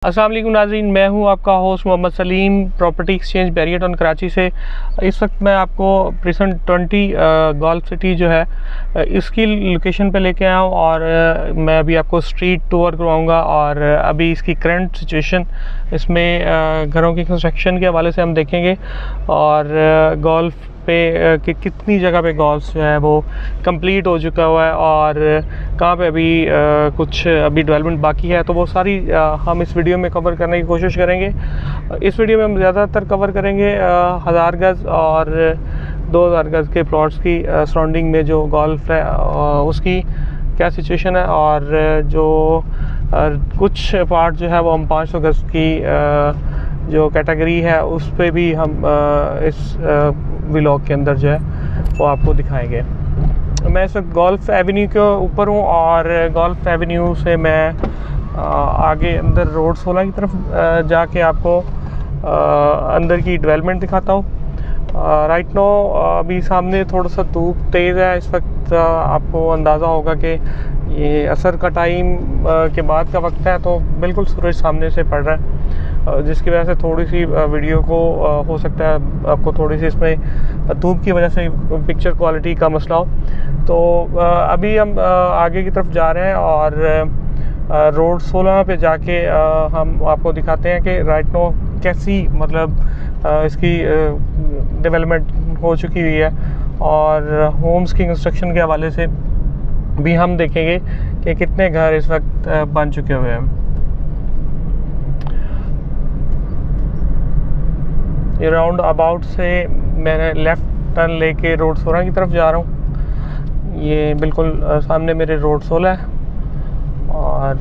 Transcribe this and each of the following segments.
अस्सलाम वालेकुम नाज़रीन, मैं हूं आपका host Mohammad Salim property exchange बैरियटन कराची से। इस वक्त मैं आपको प्रिसन 20 गोल्फ सिटी जो है इसकी लोकेशन पे लेके आया हूं और मैं अभी आपको स्ट्रीट टूर करवाऊंगा और अभी इसकी करंट सिचुएशन इसमें घरों की कंस्ट्रक्शन के हवाले से हम देखेंगे और गोल्फ पे कि कितनी जगह पे गोल्फ जो है वो कंप्लीट हो चुका हुआ है और कहाँ पे अभी कुछ अभी डेवलपमेंट बाकी है, तो वो सारी हम इस वीडियो में कवर करने की कोशिश करेंगे। इस वीडियो में हम ज़्यादातर कवर करेंगे 1000 गज़ और 2000 गज़ के प्लॉट्स की सराउंडिंग में जो गोल्फ है उसकी क्या सिचुएशन है और जो कुछ पार्ट जो है वो हम 500 गज़ की जो कैटेगरी है उस पर भी हम इस व्लॉग के अंदर जो है वो आपको दिखाएंगे। मैं इस वक्त गोल्फ एवेन्यू के ऊपर हूँ और गोल्फ एवेन्यू से मैं आगे अंदर रोड 16 की तरफ जाके आपको अंदर की डेवलपमेंट दिखाता हूँ। राइट नो अभी सामने थोड़ा सा धूप तेज़ है इस वक्त, आपको अंदाज़ा होगा कि ये असर का टाइम के बाद का वक्त है, तो बिल्कुल सूरज सामने से पड़ रहा है जिसकी वजह से थोड़ी सी वीडियो को हो सकता है आपको थोड़ी सी इसमें धूप की वजह से पिक्चर क्वालिटी का मसला हो। तो अभी हम आगे की तरफ जा रहे हैं और रोड 16 पे जाके हम आपको दिखाते हैं कि राइट नो कैसी मतलब इसकी डेवलपमेंट हो चुकी हुई है और होम्स की कंस्ट्रक्शन के हवाले से भी हम देखेंगे कि कितने घर इस वक्त बन चुके हुए हैं। ये राउंड अबाउट से मैंने लेफ़्ट टर्न लेके रोड 16 की तरफ जा रहा हूँ। ये बिल्कुल सामने मेरे रोड 16 है और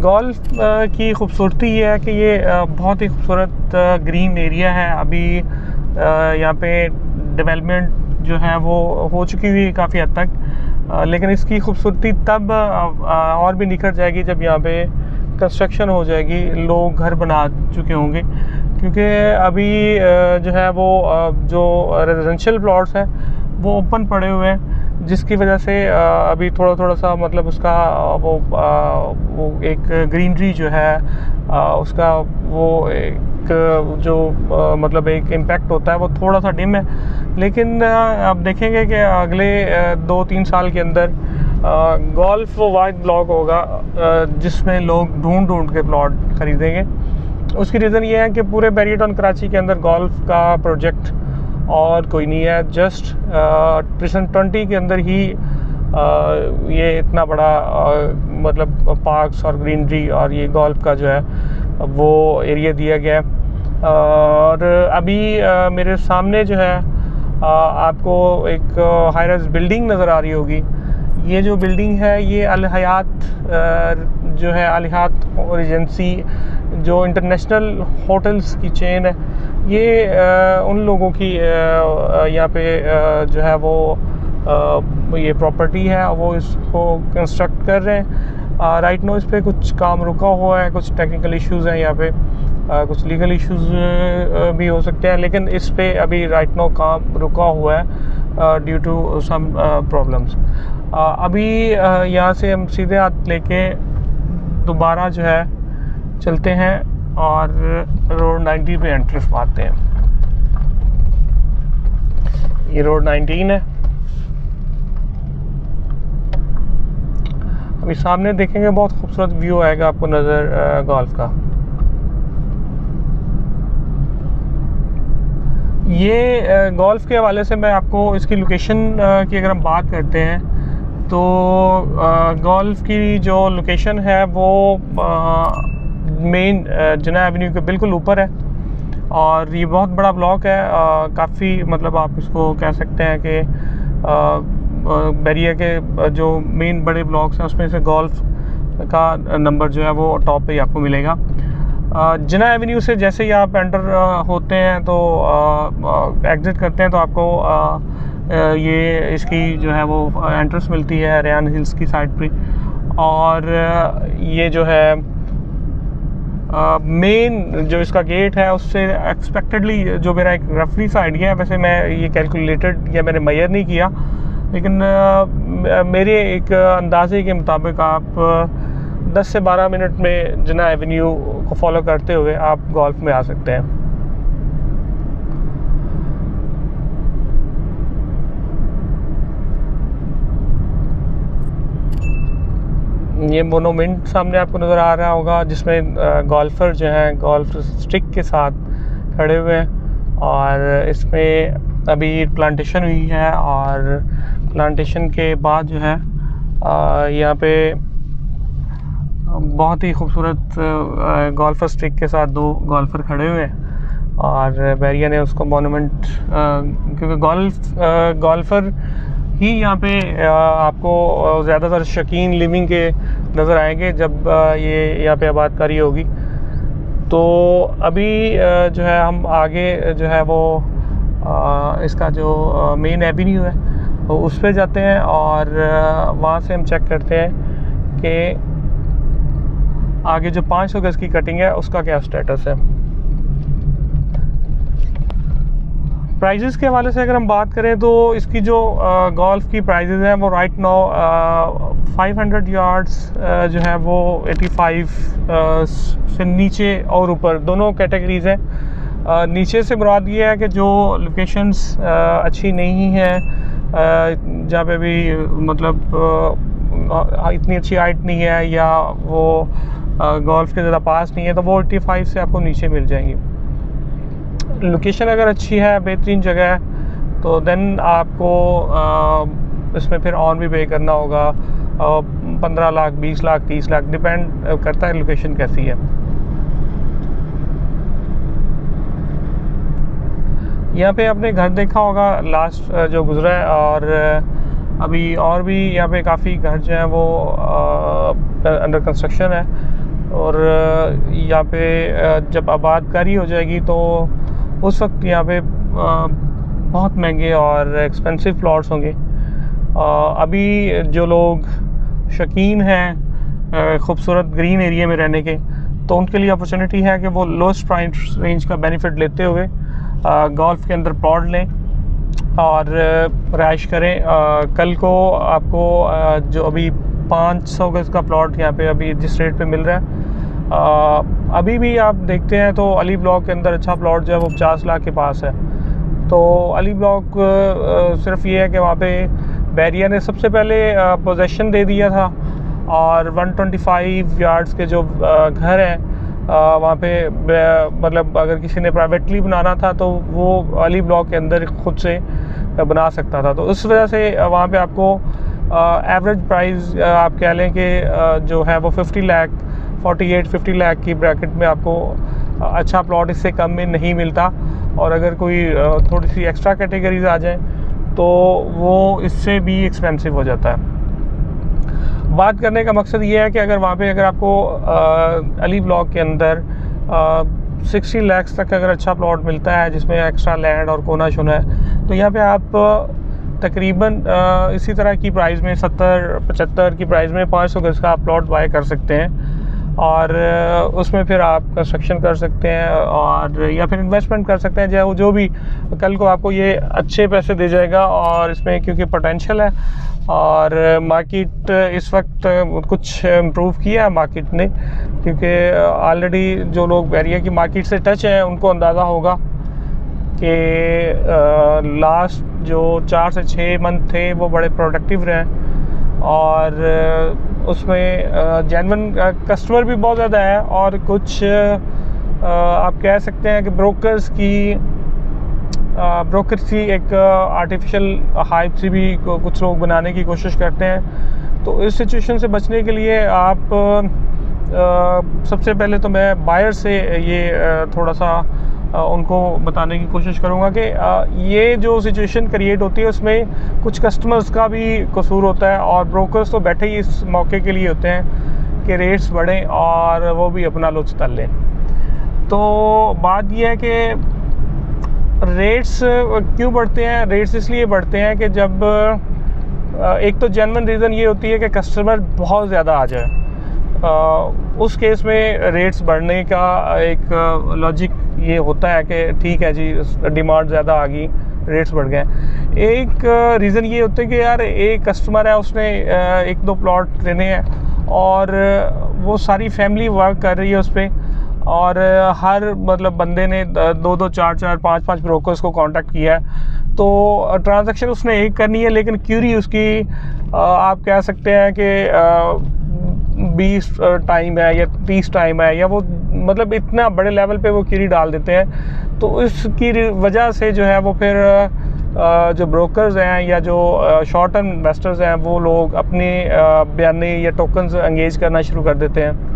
गोल्फ की खूबसूरती ये है कि ये बहुत ही खूबसूरत ग्रीन एरिया है। अभी यहाँ पे डेवलपमेंट जो है वो हो चुकी हुई काफ़ी हद तक, लेकिन इसकी खूबसूरती तब और भी निखर जाएगी जब यहाँ पे कंस्ट्रक्शन हो जाएगी, लोग घर बना चुके होंगे, क्योंकि अभी जो है वो जो रेजिडेंशियल प्लॉट्स हैं वो ओपन पड़े हुए हैं, जिसकी वजह से अभी थोड़ा सा मतलब उसका वो एक ग्रीनरी जो है उसका वो एक जो मतलब एक इम्पैक्ट होता है वो थोड़ा सा डिम है। लेकिन आप देखेंगे कि अगले 2-3 साल के अंदर गोल्फ वाइड ब्लॉक होगा जिसमें लोग ढूंढ के प्लॉट खरीदेंगे। उसकी रीज़न ये है कि पूरे बैरियटन कराची के अंदर गोल्फ का प्रोजेक्ट और कोई नहीं है। जस्ट प्रिसन 20 के अंदर ही ये इतना बड़ा मतलब पार्क्स और ग्रीनरी और ये गोल्फ का जो है वो एरिया दिया गया है। और अभी मेरे सामने जो है आपको एक हाई राइज बिल्डिंग नज़र आ रही होगी। ये जो बिल्डिंग है ये अल हयात जो है अल हयात रेजेंसी जो इंटरनेशनल होटल्स की चेन है, ये उन लोगों की यहाँ पे जो है वो ये प्रॉपर्टी है, वो इसको कंस्ट्रक्ट कर रहे हैं। राइट नो इस पर कुछ काम रुका हुआ है, कुछ टेक्निकल इश्यूज़ हैं यहाँ पे, कुछ लीगल इश्यूज़ भी हो सकते हैं, लेकिन इस पे अभी राइट नो काम रुका हुआ है ड्यू टू सम प्रॉब्लम्स। अभी यहाँ से हम सीधे हाथ लेके दोबारा जो है चलते हैं और रोड 90 पे एंट्रेंस पाते हैं। ये रोड 19 है। अभी सामने देखेंगे बहुत खूबसूरत व्यू आएगा आपको नज़र गोल्फ का। ये गोल्फ के हवाले से मैं आपको इसकी लोकेशन की अगर हम बात करते हैं तो गोल्फ की जो लोकेशन है वो मेन जिना एवेन्यू के बिल्कुल ऊपर है और ये बहुत बड़ा ब्लॉक है। काफ़ी मतलब आप इसको कह सकते हैं कि बैरिया के जो मेन बड़े ब्लॉक्स हैं उसमें से गोल्फ का नंबर जो है वो टॉप पे ही आपको मिलेगा। जिना एवेन्यू से जैसे ही आप एंटर होते हैं तो एग्ज़िट करते हैं तो आपको ये इसकी जो है वो एंट्रेंस मिलती है रेयान हिल्स की साइड पे। और ये जो है मेन जो इसका गेट है उससे एक्सपेक्टेडली जो मेरा एक रफली सा आइडिया है, वैसे मैं ये कैलकुलेटेड या मैंने मेजर नहीं किया, लेकिन मेरे एक अंदाजे के मुताबिक आप 10 से 12 मिनट में जिन्ना एवेन्यू को फॉलो करते हुए आप गोल्फ में आ सकते हैं। ये मोनूमेंट सामने आपको नज़र आ रहा होगा, जिसमें गोल्फ़र जो हैं गोल्फ स्टिक के साथ खड़े हुए हैं, और इसमें अभी प्लांटेशन हुई है, और प्लांटेशन के बाद जो है यहाँ पे बहुत ही खूबसूरत गोल्फ़र स्टिक के साथ 2 गोल्फ़र खड़े हुए हैं, और बैरिया ने उसको मोनूमेंट क्योंकि गोल्फ़र ही यहाँ पे आपको ज़्यादातर शौकीन लिविंग के नज़र आएंगे जब ये यहाँ पे आबादकारी होगी। तो अभी जो है हम आगे जो है वो इसका जो मेन एवेन्यू है तो उस पे जाते हैं, और वहाँ से हम चेक करते हैं कि आगे जो 500 गज़ की कटिंग है उसका क्या स्टेटस है। प्राइजेस के हवाले से अगर हम बात करें तो इसकी जो गोल्फ़ की प्राइजेस हैं वो राइट नाउ 500 यार्ड्स जो है वो 85 से नीचे और ऊपर दोनों कैटेगरीज़ हैं। नीचे से मुराद ये है कि जो लोकेशंस अच्छी नहीं हैं, जहाँ पे भी मतलब इतनी अच्छी हाइट नहीं है या वो गोल्फ़ के ज़्यादा पास नहीं है, तो वो 85 से आपको नीचे मिल जाएंगी। लोकेशन अगर अच्छी है, बेहतरीन जगह है, तो देन आपको इसमें फिर ऑन भी पे करना होगा। 15 लाख, 20 लाख, 30 लाख डिपेंड करता है लोकेशन कैसी है। यहाँ पे आपने घर देखा होगा लास्ट जो गुजरा है, और अभी और भी यहाँ पे काफ़ी घर जो हैं वो अंडर कंस्ट्रक्शन है, और यहाँ पे जब आबादकारी हो जाएगी तो उस वक्त यहाँ पे बहुत महंगे और एक्सपेंसिव प्लॉट्स होंगे। अभी जो लोग शौकीन हैं ख़ूबसूरत ग्रीन एरिया में रहने के, तो उनके लिए अपॉर्चुनिटी है कि वो लोएस्ट प्राइस रेंज का बेनिफिट लेते हुए गोल्फ़ के अंदर प्लॉट लें और रहाइश करें। कल को आपको जो अभी 500 गज़ का प्लॉट यहाँ पे अभी जिस रेट पे मिल रहा है, अभी भी आप देखते हैं तो अली ब्लॉक के अंदर अच्छा प्लॉट जो है वो 50 लाख के पास है। तो अली ब्लॉक सिर्फ ये है कि वहाँ पे बैरिया ने सबसे पहले पोजेसन दे दिया था, और 125 यार्ड्स के जो घर हैं वहाँ पे मतलब अगर किसी ने प्राइवेटली बनाना था तो वो अली ब्लॉक के अंदर खुद से बना सकता था। तो उस वजह से वहाँ पे आपको एवरेज प्राइस आप कह लें कि जो है वो 48-50 लाख की ब्रैकेट में आपको अच्छा प्लॉट इससे कम में नहीं मिलता, और अगर कोई थोड़ी सी एक्स्ट्रा कैटेगरीज आ जाएं तो वो इससे भी एक्सपेंसिव हो जाता है। बात करने का मकसद ये है कि अगर वहाँ पे अगर आपको अली ब्लॉक के अंदर 60 लाख तक अगर अच्छा प्लॉट मिलता है जिसमें एक्स्ट्रा लैंड और कोना शोना है, तो यहाँ पे आप तकरीबन इसी तरह की प्राइस में 70-75 की प्राइस में 500 गज़ का आप प्लॉट बाय कर सकते हैं, और उसमें फिर आप कंस्ट्रक्शन कर सकते हैं और या फिर इन्वेस्टमेंट कर सकते हैं, चाहे जो भी कल को आपको ये अच्छे पैसे दे जाएगा। और इसमें क्योंकि पोटेंशियल है और मार्केट इस वक्त कुछ इम्प्रूव किया है मार्केट ने, क्योंकि ऑलरेडी जो लोग बैरिया की मार्केट से टच हैं उनको अंदाज़ा होगा कि लास्ट जो 4 से 6 मंथ थे वो बड़े प्रोडक्टिव रहे, और उसमें जेन्युइन कस्टमर भी बहुत ज़्यादा है, और कुछ आप कह सकते हैं कि ब्रोकर्स की एक आर्टिफिशियल हाइप सी भी कुछ लोग बनाने की कोशिश करते हैं। तो इस सिचुएशन से बचने के लिए आप सबसे पहले तो मैं बायर से ये थोड़ा सा उनको बताने की कोशिश करूँगा कि ये जो सिचुएशन क्रिएट होती है उसमें कुछ कस्टमर्स का भी कसूर होता है, और ब्रोकर्स तो बैठे ही इस मौके के लिए होते हैं कि रेट्स बढ़ें और वो भी अपना लुत्फ़ उतार लें। तो बात ये है कि रेट्स क्यों बढ़ते हैं? रेट्स इसलिए बढ़ते हैं कि जब एक तो जेन्युइन रीज़न ये होती है कि कस्टमर बहुत ज़्यादा आ जाए, उस केस में रेट्स बढ़ने का एक लॉजिक ये होता है कि ठीक है जी डिमांड ज़्यादा आ गई रेट्स बढ़ गए हैं। एक रीज़न ये होता है कि यार एक कस्टमर है, उसने 1-2 प्लॉट लेने हैं और वो सारी फैमिली वर्क कर रही है उस पर, और हर मतलब बंदे ने 2-2, 4-4, 5-5 ब्रोकर्स को कांटेक्ट किया है। तो ट्रांजैक्शन उसने एक करनी है, लेकिन क्यूरी उसकी आप कह सकते हैं कि 20 टाइम है या 30 टाइम है, या वो मतलब इतना बड़े लेवल पे वो क्यूरी डाल देते हैं। तो इसकी वजह से जो है वो फिर जो ब्रोकर्स हैं या जो शॉर्ट टर्म इन्वेस्टर्स हैं, वो लोग अपने बयाने या टोकन्स एंगेज करना शुरू कर देते हैं,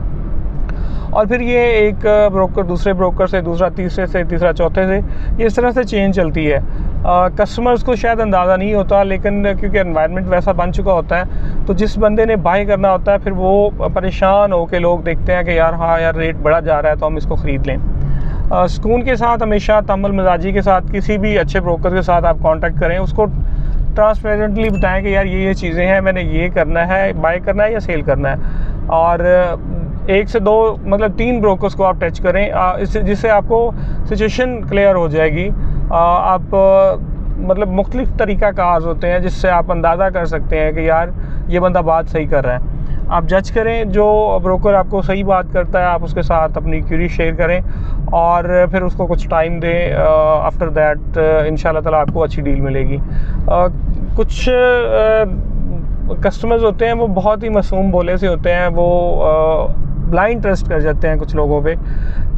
और फिर ये एक ब्रोकर दूसरे ब्रोकर से, दूसरा तीसरे से, तीसरा चौथे से, ये इस तरह से चेंज चलती है। कस्टमर्स को शायद अंदाज़ा नहीं होता, लेकिन क्योंकि एनवायरनमेंट वैसा बन चुका होता है, तो जिस बंदे ने बाय करना होता है फिर वो परेशान होकर लोग देखते हैं कि यार हाँ यार रेट बढ़ा जा रहा है तो हम इसको ख़रीद लें। सुकून के साथ, हमेशा तमल मिजाजी के साथ किसी भी अच्छे ब्रोकर के साथ आप कांटेक्ट करें, उसको ट्रांसपेरेंटली बताएं कि यार ये चीज़ें हैं, मैंने ये करना है, बाय करना है या सेल करना है। और 1 से 2 मतलब 3 ब्रोकर्स को आप टच करें, जिससे आपको सिचुएशन क्लियर हो जाएगी। आप मतलब मुख्तलिफ तरीक़ा कार होते हैं जिससे आप अंदाज़ा कर सकते हैं कि यार ये बंदा बात सही कर रहा है। आप जज करें, जो ब्रोकर आपको सही बात करता है आप उसके साथ अपनी क्यूरी शेयर करें और फिर उसको कुछ टाइम दें। आफ्टर दैट इंशाल्लाह ताला आपको अच्छी डील मिलेगी। कुछ कस्टमर्स होते हैं वो बहुत ही मासूम भोले से होते हैं, वो ब्लाइंड ट्रस्ट कर जाते हैं कुछ लोगों पे।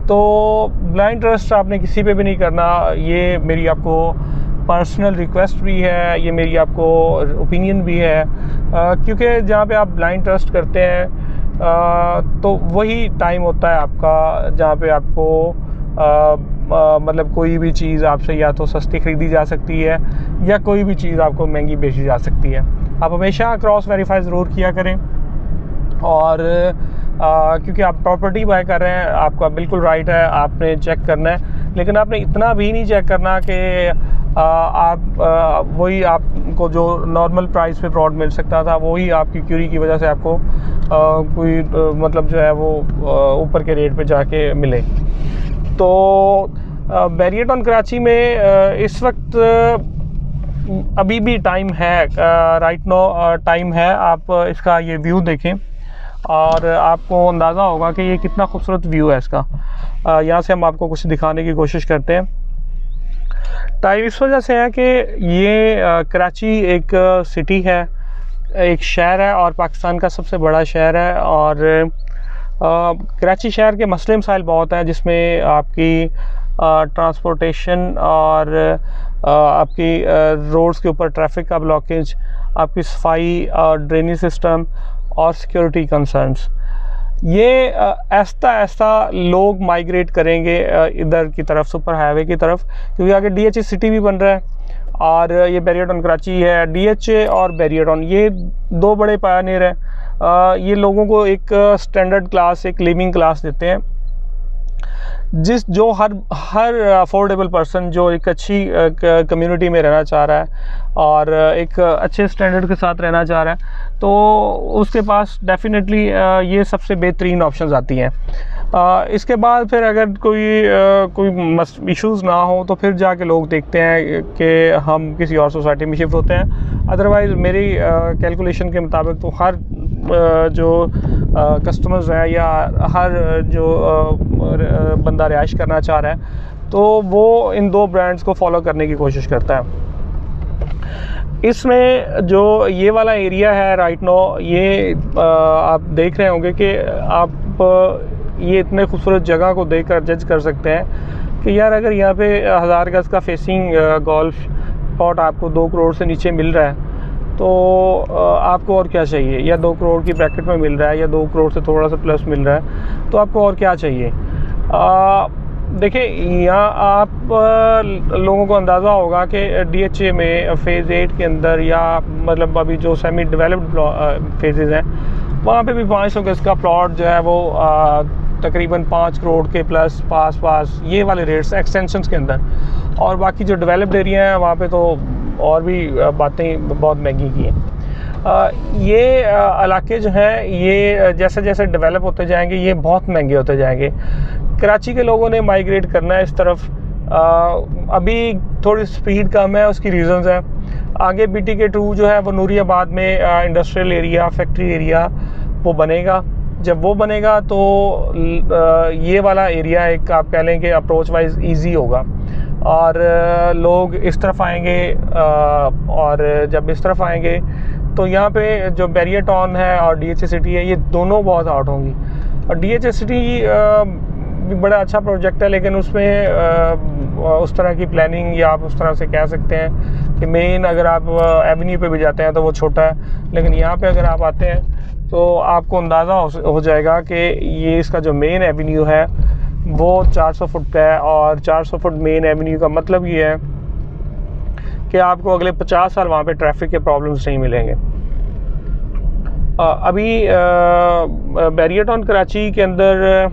तो ब्लाइंड ट्रस्ट आपने किसी पे भी नहीं करना, ये मेरी आपको पर्सनल रिक्वेस्ट भी है, ये मेरी आपको ओपिनियन भी है। क्योंकि जहाँ पे आप ब्लाइंड ट्रस्ट करते हैं तो वही टाइम होता है आपका जहाँ पे आपको मतलब कोई भी चीज़ आपसे या तो सस्ती ख़रीदी जा सकती है या कोई भी चीज़ आपको महंगी बेची जा सकती है। आप हमेशा क्रॉस वेरीफाई ज़रूर किया करें, और क्योंकि आप प्रॉपर्टी बाय कर रहे हैं, आपका बिल्कुल राइट है, आपने चेक करना है, लेकिन आपने इतना भी नहीं चेक करना कि आप वही आपको जो नॉर्मल प्राइस पे प्लॉट मिल सकता था वही आपकी क्यूरी की वजह से आपको कोई मतलब जो है वो ऊपर के रेट पे जाके मिले। तो बैरियर टाउन कराची में इस वक्त अभी भी टाइम है, राइट नो टाइम है। आप इसका ये व्यू देखें और आपको अंदाज़ा होगा कि ये कितना खूबसूरत व्यू है इसका। यहाँ से हम आपको कुछ दिखाने की कोशिश करते हैं। टाइम इस वजह से है कि ये कराची एक सिटी है, एक शहर है और पाकिस्तान का सबसे बड़ा शहर है। और कराची शहर के मसले मसाइल बहुत हैं, जिसमें आपकी ट्रांसपोर्टेशन और आपकी रोड्स के ऊपर ट्रैफिक का ब्लॉकेज, आपकी सफाई और ड्रेनेज सिस्टम और सिक्योरिटी कंसर्न्स। ये ऐसा ऐसा लोग माइग्रेट करेंगे इधर की तरफ, सुपर हाईवे की तरफ, क्योंकि आगे DHA सिटी भी बन रहा है और ये बैरियर टाउन कराची है। DHA और बैरियर टाउन ये 2 बड़े पायनियर हैं। ये लोगों को एक स्टैंडर्ड क्लास, एक लिविंग क्लास देते हैं, जो हर अफोर्डेबल पर्सन जो एक अच्छी कम्युनिटी में रहना चाह रहा है और एक अच्छे स्टैंडर्ड के साथ रहना चाह रहा है, तो उसके पास डेफिनेटली ये सबसे बेहतरीन ऑप्शंस आती हैं। इसके बाद फिर अगर कोई इश्यूज़ ना हो तो फिर जाके लोग देखते हैं कि हम किसी और सोसाइटी में शिफ्ट होते हैं। अदरवाइज़ मेरी कैलकुलेशन के मुताबिक तो हर जो कस्टमर्स हैं या हर जो बंदा रिहाइश करना चाह रहा है तो वो इन 2 ब्रांड्स को फॉलो करने की कोशिश करता है। इसमें जो ये वाला एरिया है राइट नो, ये आप देख रहे होंगे कि आप ये इतने खूबसूरत जगह को देखकर जज कर सकते हैं कि यार अगर यहाँ पे 1000 गज़ का फेसिंग गोल्फ प्लॉट आपको 2 करोड़ से नीचे मिल रहा है तो आपको और क्या चाहिए, या 2 करोड़ की ब्रैकेट में मिल रहा है या 2 करोड़ से थोड़ा सा प्लस मिल रहा है तो आपको और क्या चाहिए। देखिए यहाँ आप लोगों को अंदाज़ा होगा कि DHA में फ़ेज़ 8 के अंदर या मतलब अभी जो सेमी डेवलप्ड फेजेज़ हैं वहाँ पे भी 500 गज़ का प्लॉट जो है वो तकरीबन 5 करोड़ के प्लस पास ये वाले रेट्स एक्सटेंशंस के अंदर, और बाकी जो डेवलप्ड एरिया है वहाँ पे तो और भी बातें बहुत महंगी की हैं। ये इलाके जो हैं ये जैसे जैसे डेवलप होते जाएंगे ये बहुत महंगे होते जाएंगे। कराची के लोगों ने माइग्रेट करना है इस तरफ, अभी थोड़ी स्पीड कम है, उसकी रीज़न्स हैं। आगे BTK2 जो है वो नूरियाबाद में इंडस्ट्रियल एरिया, फैक्ट्री एरिया वो बनेगा। जब वो बनेगा तो ये वाला एरिया एक आप कह लें कि अप्रोच वाइज ईजी होगा और लोग इस तरफ आएंगे। और जब इस तरफ आएंगे तो यहाँ पे जो बैरियर टाउन है और DHA सिटी है, ये दोनों बहुत आउट होंगी। और DHA सिटी भी बड़ा अच्छा प्रोजेक्ट है, लेकिन उसमें उस तरह की प्लानिंग या आप उस तरह से कह सकते हैं कि मेन अगर आप एवेन्यू पे भी जाते हैं तो वो छोटा है, लेकिन यहाँ पे अगर आप आते हैं तो आपको अंदाज़ा हो जाएगा कि ये इसका जो मेन एवेन्यू है वो 400 फुट का है। और 400 फुट मेन एवेन्यू का मतलब ये है कि आपको अगले 50 साल वहाँ पे ट्रैफिक के प्रॉब्लम्स नहीं मिलेंगे। अभी बैरियर टाउन कराची के अंदर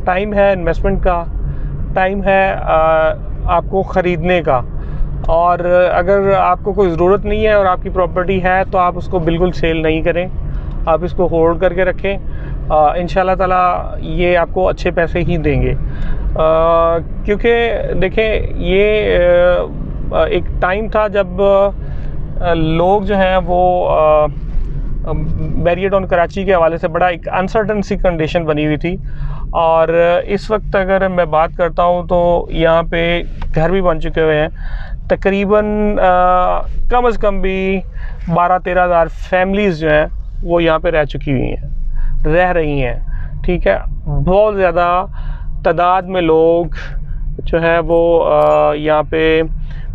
टाइम है इन्वेस्टमेंट का, टाइम है आपको ख़रीदने का। और अगर आपको कोई ज़रूरत नहीं है और आपकी प्रॉपर्टी है तो आप उसको बिल्कुल सेल नहीं करें, आप इसको होल्ड करके रखें। इंशाल्लाह ताला ये आपको अच्छे पैसे ही देंगे। क्योंकि देखें, ये एक टाइम था जब लोग जो हैं वो बैरियर टाउन कराची के हवाले से बड़ा एक अनसर्टन सी कंडीशन बनी हुई थी। और इस वक्त अगर मैं बात करता हूँ तो यहाँ पे घर भी बन चुके हुए हैं। तकरीबन कम से कम भी 12-13 हज़ार फैमिलीज़ जो हैं वो यहाँ पे रह चुकी हुई हैं, रह रही हैं। ठीक है, बहुत ज़्यादा तादाद में लोग जो है वो यहाँ पे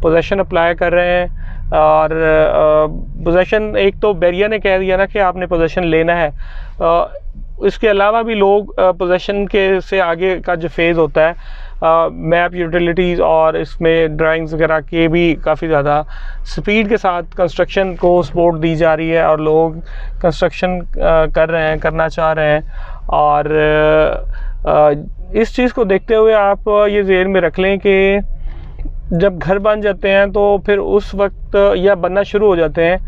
पोजेसन अप्लाई कर रहे हैं। और पोजेसन, एक तो बैरियर ने कह दिया ना कि आपने पोजेसन लेना है, इसके अलावा भी लोग पोजेसन के से आगे का जो फेज़ होता है, मैप, यूटिलिटीज़ और इसमें ड्राइंग्स वगैरह के भी काफ़ी ज़्यादा स्पीड के साथ कंस्ट्रक्शन को सपोर्ट दी जा रही है और लोग कंस्ट्रक्शन कर रहे हैं, करना चाह रहे हैं। और इस चीज़ को देखते हुए आप ये ज़हन में रख लें कि जब घर बन जाते हैं तो फिर उस वक्त या बनना शुरू हो जाते हैं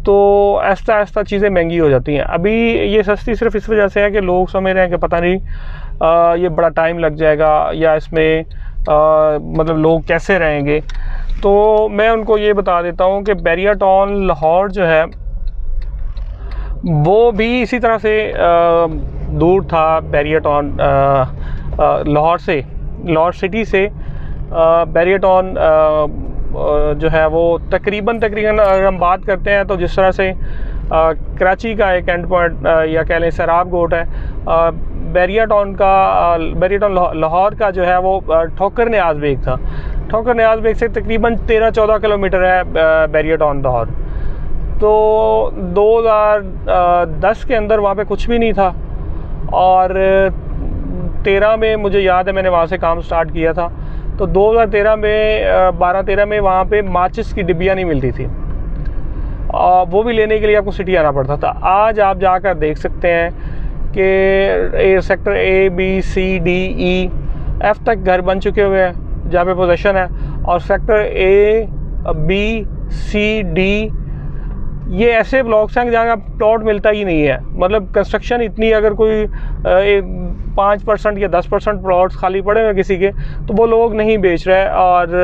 तो आहिस्ता आहिस्ता चीज़ें महंगी हो जाती हैं। अभी ये सस्ती सिर्फ इस वजह से है कि लोग समझ रहे हैं कि पता नहीं ये बड़ा टाइम लग जाएगा या इसमें मतलब लोग कैसे रहेंगे। तो मैं उनको ये बता देता हूँ कि बैरियर टाउन लाहौर जो है वो भी इसी तरह से दूर था। बैरियर टाउन लाहौर से, लाहौर सिटी से बैरियर टाउन जो है वो तकरीबन अगर हम बात करते हैं तो जिस तरह से कराची का एक एंड पॉइंट या कह लें सराब गोट है, बैरियर टाउन लाहौर का जो है वो ठोकर न्याज बेग था। ठोकर न्याज बेग से तकरीबन 13-14 किलोमीटर है बैरियर टाउन लाहौर। तो 2010 के अंदर वहाँ पे कुछ भी नहीं था और 13 में मुझे याद है मैंने वहाँ से काम स्टार्ट किया था। तो 2013 में 12-13 में वहाँ पे माचिस की डिब्बियाँ नहीं मिलती थी, वो भी लेने के लिए आपको सिटी आना पड़ता था। आज आप जाकर देख सकते हैं कि sector A, B, C, D, E, F तक घर बन चुके हुए हैं जहाँ पे पोजेसन है। और sector A, B, C, D ये ऐसे ब्लॉक्स हैं जहाँ आप प्लॉट मिलता ही नहीं है। मतलब कंस्ट्रक्शन इतनी, अगर कोई 5% या 10% प्लॉट्स खाली पड़े हुए किसी के तो वो लोग नहीं बेच रहे। और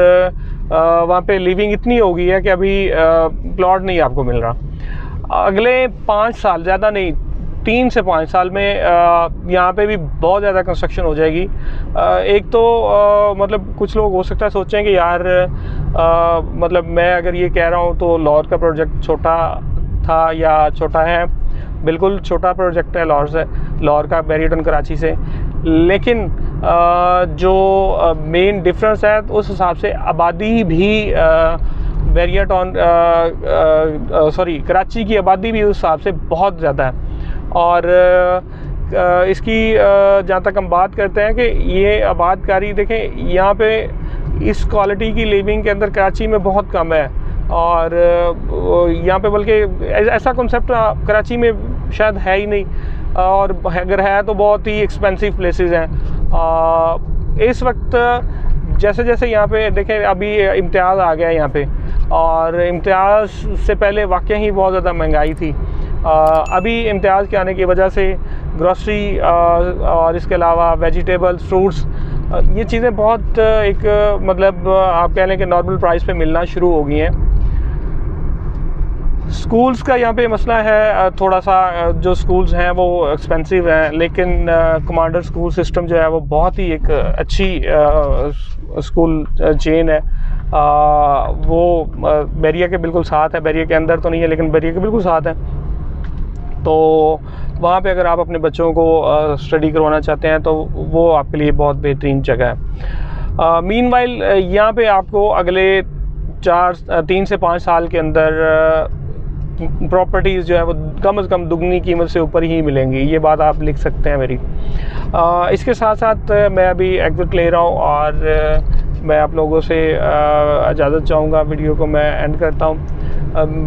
वहाँ पे लिविंग इतनी हो गई है कि अभी प्लॉट नहीं आपको मिल रहा। अगले 5 साल, ज़्यादा नहीं 3 से 5 साल में यहाँ पे भी बहुत ज़्यादा कंस्ट्रक्शन हो जाएगी। एक तो मतलब कुछ लोग हो सकता है सोचें कि यार मतलब मैं अगर ये कह रहा हूँ तो लाहौर का प्रोजेक्ट छोटा था या छोटा है। बिल्कुल छोटा प्रोजेक्ट है लाहौर का बैरियर टाउन कराची से, लेकिन जो मेन डिफरेंस है तो उस हिसाब से आबादी भी बैरियर टाउन कराची की आबादी भी उस हिसाब से बहुत ज़्यादा है। और इसकी जहाँ तक हम बात करते हैं कि ये आबादकारी देखें यहाँ पे इस क्वालिटी की लिविंग के अंदर कराची में बहुत कम है। और यहाँ पे बल्कि ऐसा कॉन्सेप्ट कराची में शायद है ही नहीं, और अगर है तो बहुत ही एक्सपेंसिव प्लेसेस हैं। इस वक्त जैसे जैसे यहाँ पे देखें अभी इम्तियाज़ आ गया है यहाँ पे, और इम्तियाज़ से पहले वाकई ही बहुत ज़्यादा महंगाई थी। अभी इम्तियाज़ के आने की वजह से ग्रॉसरी और इसके अलावा वेजिटेबल्स, फ्रूट्स ये चीज़ें बहुत एक मतलब आप कह लें कि नॉर्मल प्राइस पे मिलना शुरू हो गई हैं। स्कूल्स का यहाँ पे मसला है थोड़ा सा, जो स्कूल्स हैं वो एक्सपेंसिव हैं, लेकिन कमांडर स्कूल सिस्टम जो है वो बहुत ही एक अच्छी स्कूल चेन है। वो बैरिया के बिल्कुल साथ है, बैरिया के अंदर तो नहीं है लेकिन बैरिया के बिल्कुल साथ है। तो वहाँ पे अगर आप अपने बच्चों को स्टडी करवाना चाहते हैं तो वो आपके लिए बहुत बेहतरीन जगह है। मीनवाइल यहाँ पे आपको अगले 3 से 5 साल के अंदर प्रॉपर्टीज़ जो है वो कम से कम दुगनी कीमत से ऊपर ही मिलेंगी। ये बात आप लिख सकते हैं मेरी। इसके साथ साथ मैं अभी एग्जिट ले रहा हूँ और मैं आप लोगों से इजाज़त चाहूँगा। वीडियो को मैं एंड करता हूँ।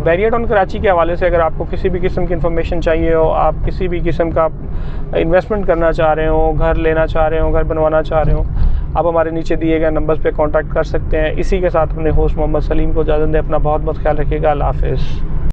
बैरिया टाउन कराची के हवाले से अगर आपको किसी भी किस्म की इन्फॉर्मेशन चाहिए हो, आप किसी भी किस्म का इन्वेस्टमेंट करना चाह रहे हो, घर लेना चाह रहे हो, घर बनवाना चाह रहे हो, आप हमारे नीचे दिए गए नंबर्स पे कांटेक्ट कर सकते हैं। इसी के साथ अपने होस्ट मोहम्मद सलीम को इजाज़त दें। अपना बहुत बहुत ख्याल रखिएगा। अल्लाह हाफ़िज़।